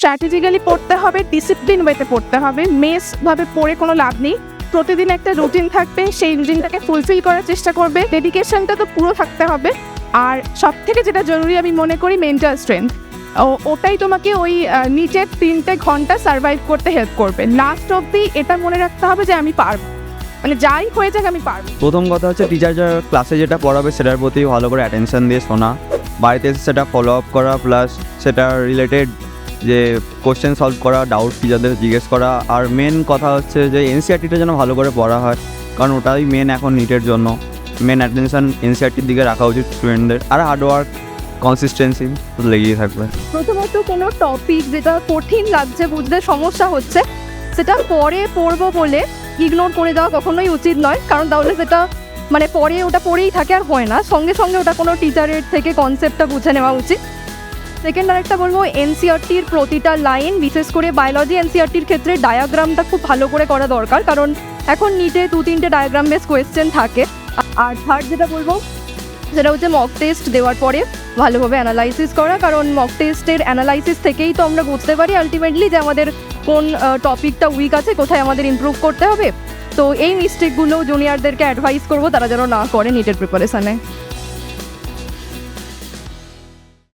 Strategically পড়তে হবে, discipline ওয়েতে পড়তে হবে। মেসভাবে পড়ে কোনো লাভ নেই। প্রতিদিন একটা রুটিন থাকবে, সেই রুটিনটাকে ফুলফিল করার চেষ্টা করবে। ডেডিকেশনটা তো পুরো থাকতে হবে। আর সব থেকে যেটা জরুরি আমি মনে করি মেন্টাল স্ট্রেংথ, ওটাই তোমাকে ওই নিচের 3 ঘন্টা সার্ভাইভ করতে হেল্প করবে। লাস্ট অবধি এটা মনে রাখতে হবে যে আমি পারবো, মানে যাই হয়ে যাক আমি পারবো। প্রথম কথা হচ্ছে টিচার যারা ক্লাসে যেটা পড়াবে সেটার প্রতি ভালো করে অ্যাটেনশন দিয়ে শোনা, বাড়িতে এসে সেটা ফলো আপ করা, প্লাস সেটা রিলেটেড যে কোশ্চেন সলভ করা, ডাউট টিচারদের জিজ্ঞেস করা। আর মেন কথা হচ্ছে যে এনসিআরটিটা যেন ভালো করে পড়া হয়, কারণ ওটাই মেন এখন নিটের জন্য। মেন অ্যাটেনশন এনসিআরটির দিকে রাখা উচিত স্টুডেন্টদের। আর হার্ডওয়ার্ক, কনসিস্টেন্সি লেগেই থাকবে। প্রথমত কোনো টপিক যেটা কঠিন লাগছে, বুঝতে সমস্যা হচ্ছে, সেটা পরে পড়বো বলে ইগনোর করে দেওয়া কখনোই উচিত নয়, কারণ তাহলে সেটা মানে পরে ওটা পড়েই থাকে আর হয় না। সঙ্গে সঙ্গে ওটা কোনো টিচারের থেকে কনসেপ্টটা বুঝে নেওয়া উচিত। সেকেন্ড আরেকটা বলবো, এনসিআরটির প্রতিটা লাইন, বিশেষ করে বায়োলজি এনসিআরটির ক্ষেত্রে ডায়াগ্রামটা খুব ভালো করে করা দরকার, কারণ এখন নিটে 2-3টে ডায়াগ্রাম বেস কোয়েশ্চেন থাকে। আর থার্ড যেটা বলবো সেটা হচ্ছে মক টেস্ট দেওয়ার পরে ভালোভাবে অ্যানালাইসিস করা, কারণ মক টেস্টের অ্যানালাইসিস থেকেই তো আমরা বুঝতে পারি আলটিমেটলি যে আমাদের কোন টপিকটা উইক আছে, কোথায় আমাদের ইমপ্রুভ করতে হবে। তো এই মিস্টেকগুলো জুনিয়রদেরকে অ্যাডভাইস করবো তারা যেন না করে নিটের প্রিপারেশানে।